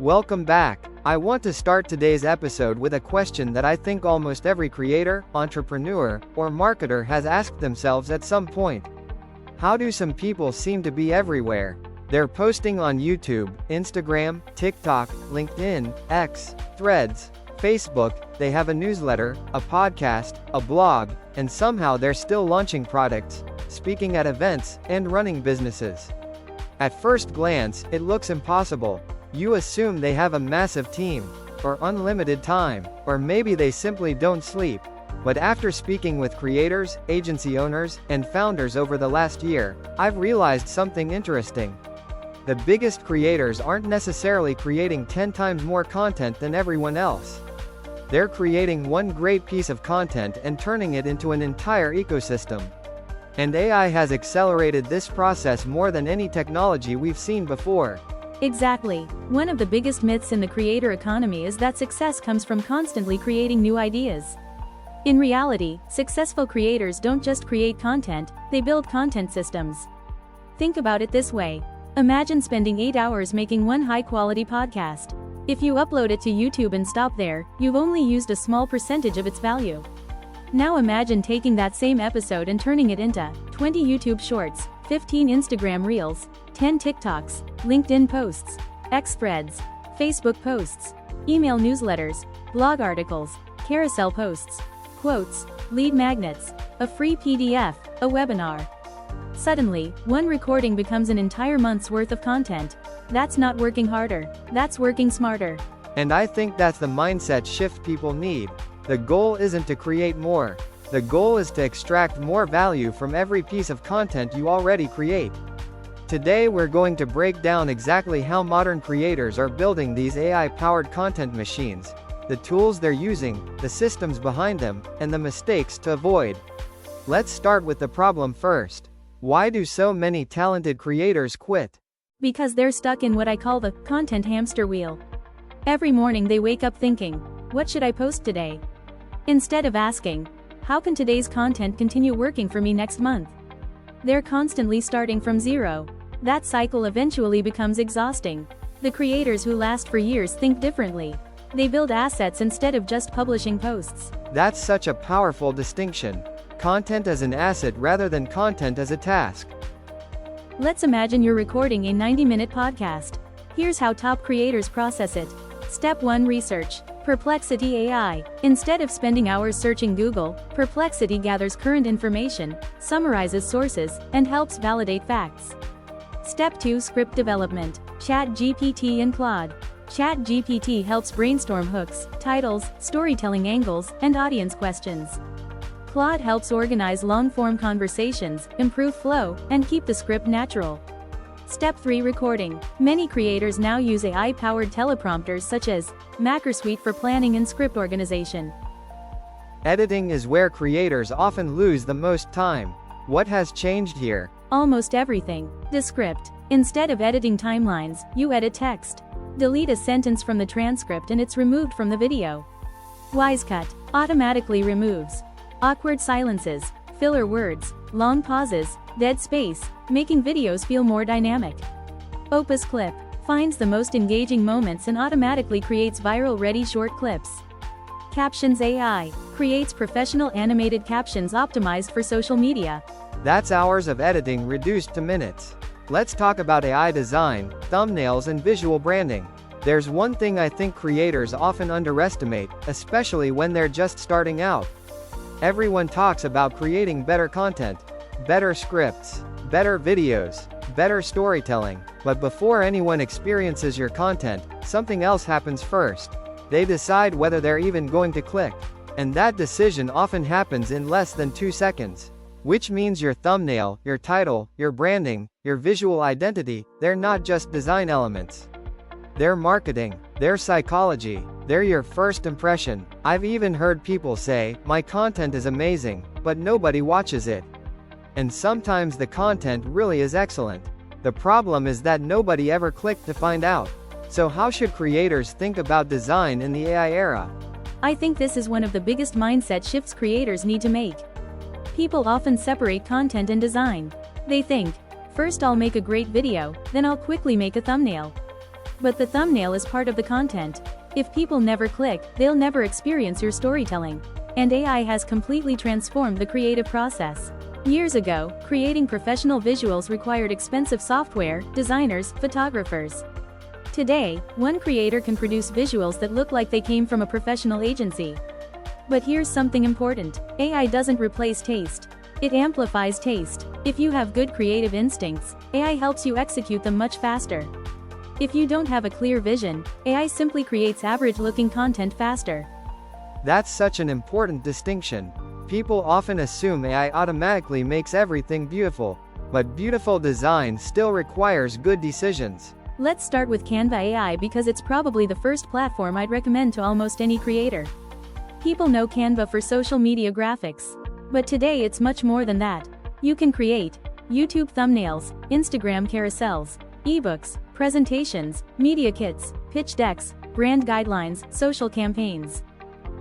Welcome back. I want to start today's episode with a question that I think almost every creator, entrepreneur, or marketer has asked themselves at some point. How do some people seem to be everywhere? They're posting on YouTube, Instagram, TikTok, LinkedIn, X, Threads, Facebook, they have a newsletter, a podcast, a blog, and somehow they're still launching products, speaking at events, and running businesses. At first glance, it looks impossible. You assume they have a massive team, or unlimited time, or maybe they simply don't sleep. But after speaking with creators, agency owners, and founders over the last year, I've realized something interesting. The biggest creators aren't necessarily creating 10 times more content than everyone else. They're creating one great piece of content and turning it into an entire ecosystem. And AI has accelerated this process more than any technology we've seen before. Exactly. One of the biggest myths in the creator economy is that success comes from constantly creating new ideas. In reality, successful creators don't just create content, they build content systems. Think about it this way. Imagine spending 8 hours making one high-quality podcast. If you upload it to YouTube and stop there, you've only used a small percentage of its value. Now imagine taking that same episode and turning it into 20 YouTube Shorts, 15 Instagram Reels, 10 TikToks, LinkedIn posts, X threads, Facebook posts, email newsletters, blog articles, carousel posts, quotes, lead magnets, a free PDF, a webinar. Suddenly, one recording becomes an entire month's worth of content. That's not working harder, that's working smarter. And I think that's the mindset shift people need. The goal isn't to create more. The goal is to extract more value from every piece of content you already create. Today we're going to break down exactly how modern creators are building these AI-powered content machines, the tools they're using, the systems behind them, and the mistakes to avoid. Let's start with the problem first. Why do so many talented creators quit? Because they're stuck in what I call the content hamster wheel. Every morning they wake up thinking, what should I post today? Instead of asking, how can today's content continue working for me next month? They're constantly starting from zero. That cycle eventually becomes exhausting. The creators who last for years think differently. They build assets instead of just publishing posts. That's such a powerful distinction. Content as an asset rather than content as a task. Let's imagine you're recording a 90-minute podcast. Here's how top creators process it. Step 1: Research. Perplexity AI. Instead of spending hours searching Google, Perplexity gathers current information, summarizes sources, and helps validate facts. Step 2: Script development. ChatGPT and Claude. ChatGPT helps brainstorm hooks, titles, storytelling angles, and audience questions. Claude helps organize long-form conversations, improve flow, and keep the script natural. Step 3: Recording. Many creators now use AI-powered teleprompters such as MacroSuite for planning and script organization. Editing is where creators often lose the most time. What has changed here? Almost everything. The script. Instead of editing timelines, you edit text. Delete a sentence from the transcript and it's removed from the video. Wisecut. Automatically removes awkward silences, filler words, long pauses, dead space, making videos feel more dynamic. Opus Clip finds the most engaging moments and automatically creates viral-ready short clips. Captions AI creates professional animated captions optimized for social media. That's hours of editing reduced to minutes. Let's talk about AI design, thumbnails, and visual branding. There's one thing I think creators often underestimate, especially when they're just starting out. Everyone talks about creating better content, better scripts, better videos, better storytelling, but before anyone experiences your content, something else happens first. They decide whether they're even going to click. And that decision often happens in less than 2 seconds. Which means your thumbnail, your title, your branding, your visual identity, they're not just design elements. They're marketing, they're psychology, they're your first impression. I've even heard people say, my content is amazing, but nobody watches it. And sometimes the content really is excellent. The problem is that nobody ever clicked to find out. So how should creators think about design in the AI era? I think this is one of the biggest mindset shifts creators need to make. People often separate content and design. They think, first I'll make a great video, then I'll quickly make a thumbnail. But the thumbnail is part of the content. If people never click, they'll never experience your storytelling. And AI has completely transformed the creative process. Years ago, creating professional visuals required expensive software, designers, photographers. Today, one creator can produce visuals that look like they came from a professional agency. But here's something important. AI doesn't replace taste. It amplifies taste. If you have good creative instincts, AI helps you execute them much faster. If you don't have a clear vision, AI simply creates average-looking content faster. That's such an important distinction. People often assume AI automatically makes everything beautiful, but beautiful design still requires good decisions. Let's start with Canva AI because it's probably the first platform I'd recommend to almost any creator. People know Canva for social media graphics. But today it's much more than that. You can create YouTube thumbnails, Instagram carousels, ebooks, presentations, media kits, pitch decks, brand guidelines, social campaigns.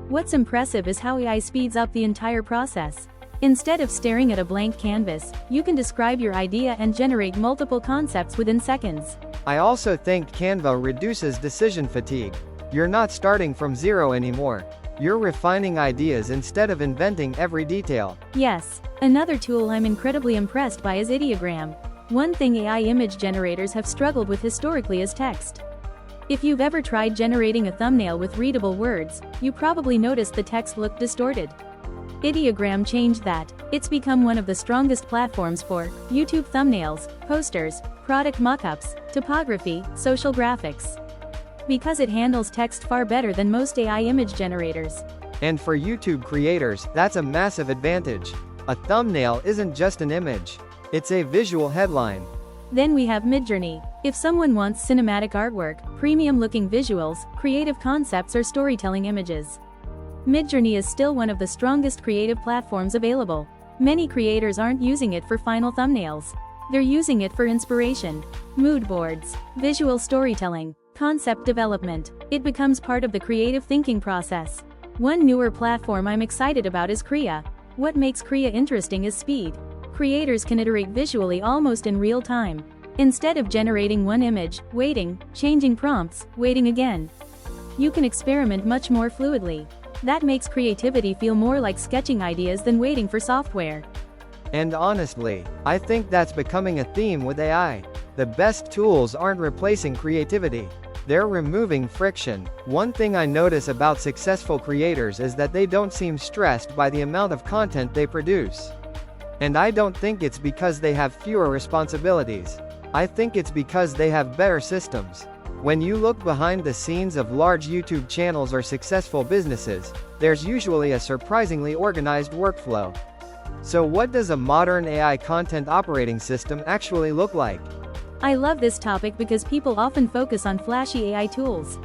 What's impressive is how AI speeds up the entire process. Instead of staring at a blank canvas, you can describe your idea and generate multiple concepts within seconds. I also think Canva reduces decision fatigue. You're not starting from zero anymore. You're refining ideas instead of inventing every detail. Yes. Another tool I'm incredibly impressed by is Ideogram. One thing AI image generators have struggled with historically is text. If you've ever tried generating a thumbnail with readable words, you probably noticed the text looked distorted. Ideogram changed that. It's become one of the strongest platforms for YouTube thumbnails, posters, product mockups, typography, social graphics. Because it handles text far better than most AI image generators. And for YouTube creators, that's a massive advantage. A thumbnail isn't just an image. It's a visual headline. Then we have Midjourney. If someone wants cinematic artwork, premium-looking visuals, creative concepts or storytelling images, Midjourney is still one of the strongest creative platforms available. Many creators aren't using it for final thumbnails. They're using it for inspiration, mood boards, visual storytelling, concept development. It becomes part of the creative thinking process. One newer platform I'm excited about is Krea. What makes Krea interesting is speed. Creators can iterate visually almost in real time. Instead of generating one image, waiting, changing prompts, waiting again. You can experiment much more fluidly. That makes creativity feel more like sketching ideas than waiting for software. And honestly, I think that's becoming a theme with AI. The best tools aren't replacing creativity. They're removing friction. One thing I notice about successful creators is that they don't seem stressed by the amount of content they produce. And I don't think it's because they have fewer responsibilities. I think it's because they have better systems. When you look behind the scenes of large YouTube channels or successful businesses, there's usually a surprisingly organized workflow. So what does a modern AI content operating system actually look like? I love this topic because people often focus on flashy AI tools.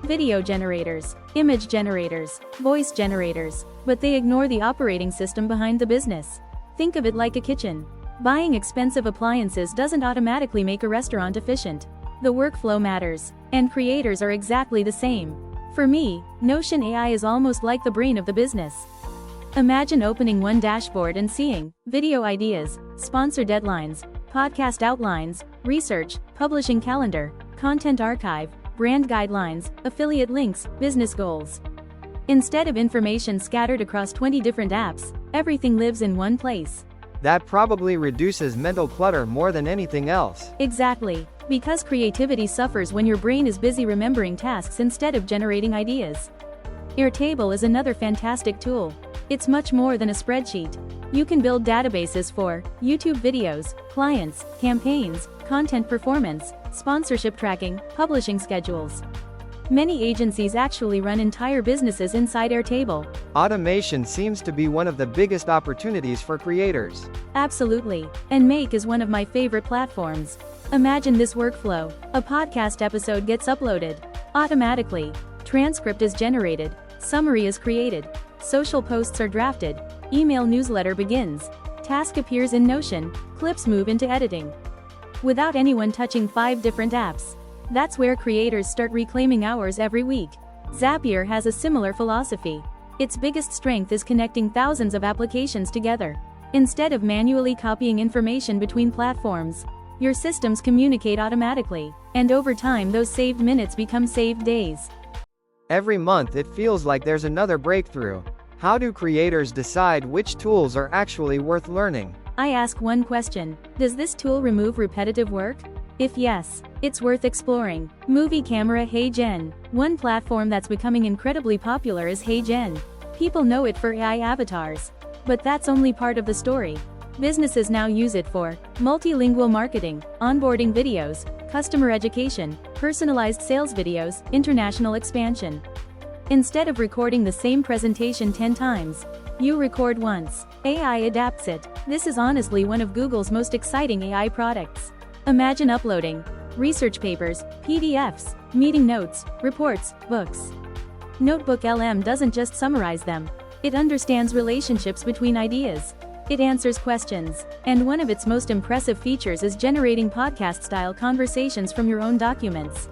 Video generators, image generators, voice generators, but they ignore the operating system behind the business. Think of it like a kitchen. Buying expensive appliances doesn't automatically make a restaurant efficient. The workflow matters, and creators are exactly the same. For me, Notion AI is almost like the brain of the business. Imagine opening one dashboard and seeing video ideas, sponsor deadlines, podcast outlines, research, publishing calendar, content archive, brand guidelines, affiliate links, business goals. Instead of information scattered across 20 different apps, everything lives in one place. That probably reduces mental clutter more than anything else. Exactly. Because creativity suffers when your brain is busy remembering tasks instead of generating ideas. Airtable is another fantastic tool. It's much more than a spreadsheet. You can build databases for YouTube videos, clients, campaigns, content performance, sponsorship tracking, publishing schedules. Many agencies actually run entire businesses inside Airtable. Automation seems to be one of the biggest opportunities for creators. Absolutely. And Make is one of my favorite platforms. Imagine this workflow. A podcast episode gets uploaded automatically. Transcript is generated. Summary is created. Social posts are drafted. Email newsletter begins. Task appears in Notion. Clips move into editing. Without anyone touching 5 different apps. That's where creators start reclaiming hours every week. Zapier has a similar philosophy. Its biggest strength is connecting thousands of applications together. Instead of manually copying information between platforms, Your systems communicate automatically, and over time those saved minutes become saved days. Every month it feels like there's another breakthrough. How do creators decide which tools are actually worth learning? I ask one question: does this tool remove repetitive work? If yes, it's worth exploring. Movie camera HeyGen. One platform that's becoming incredibly popular is HeyGen. People know it for AI avatars. But that's only part of the story. Businesses now use it for multilingual marketing, onboarding videos, customer education, personalized sales videos, international expansion. Instead of recording the same presentation 10 times, you record once. AI adapts it. This is honestly one of Google's most exciting AI products. Imagine uploading research papers, PDFs, meeting notes, reports, books. Notebook LM doesn't just summarize them. It understands relationships between ideas. It answers questions. And one of its most impressive features is generating podcast-style conversations from your own documents.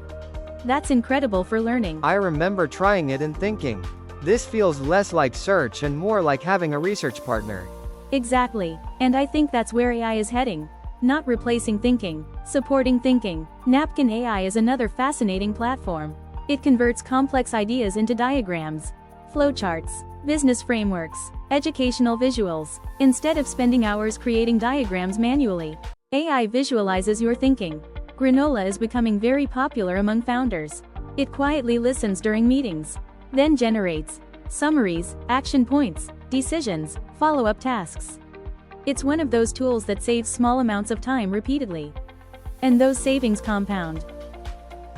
That's incredible for learning. I remember trying it and thinking, this feels less like search and more like having a research partner. Exactly. And I think that's where AI is heading. Not replacing thinking, supporting thinking. Napkin AI is another fascinating platform. It converts complex ideas into diagrams, flowcharts, business frameworks, educational visuals. Instead of spending hours creating diagrams manually, AI visualizes your thinking. Granola is becoming very popular among founders. It quietly listens during meetings, then generates summaries, action points, decisions, follow-up tasks. It's one of those tools that saves small amounts of time repeatedly. And those savings compound.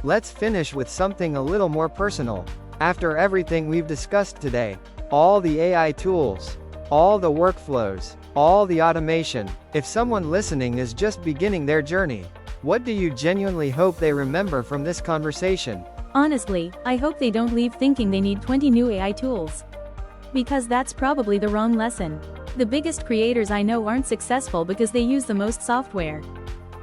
Let's finish with something a little more personal. After everything we've discussed today, all the AI tools, all the workflows, all the automation, if someone listening is just beginning their journey, what do you genuinely hope they remember from this conversation? Honestly, I hope they don't leave thinking they need 20 new AI tools. Because that's probably the wrong lesson. The biggest creators I know aren't successful because they use the most software.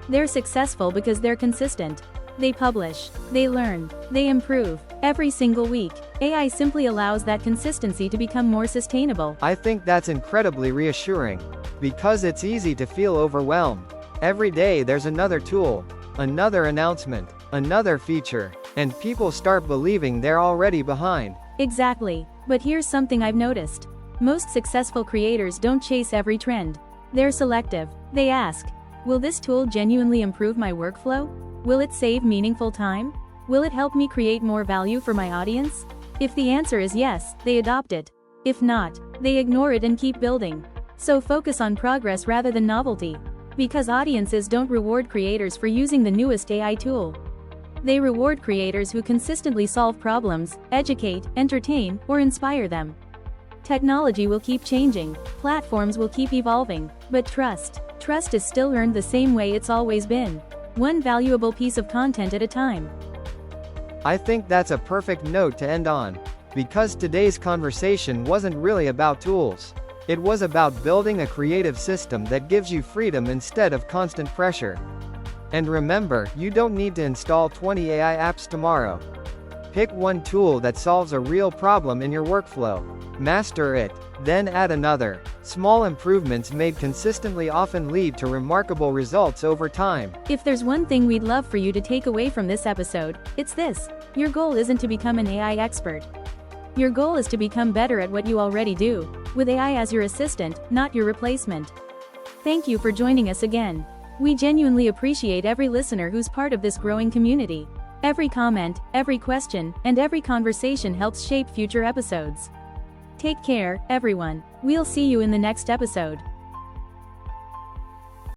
They're successful because they're consistent. They publish, they learn, they improve. Every single week, AI simply allows that consistency to become more sustainable. I think that's incredibly reassuring. Because it's easy to feel overwhelmed. Every day there's another tool, another announcement, another feature, and people start believing they're already behind. Exactly. But here's something I've noticed. Most successful creators don't chase every trend. They're selective. They ask, will this tool genuinely improve my workflow? Will it save meaningful time? Will it help me create more value for my audience? If the answer is yes, they adopt it. If not, they ignore it and keep building. So focus on progress rather than novelty. Because audiences don't reward creators for using the newest AI tool. They reward creators who consistently solve problems, educate, entertain, or inspire them. Technology will keep changing, platforms will keep evolving, but trust is still earned the same way it's always been. One valuable piece of content at a time. I think that's a perfect note to end on. Because today's conversation wasn't really about tools. It was about building a creative system that gives you freedom instead of constant pressure. And remember, you don't need to install 20 AI apps tomorrow. Pick one tool that solves a real problem in your workflow. Master it, then add another. Small improvements made consistently often lead to remarkable results over time. If there's one thing we'd love for you to take away from this episode, it's this. Your goal isn't to become an AI expert. Your goal is to become better at what you already do, with AI as your assistant, not your replacement. Thank you for joining us again. We genuinely appreciate every listener who's part of this growing community. Every comment, every question, and every conversation helps shape future episodes. Take care, everyone. We'll see you in the next episode.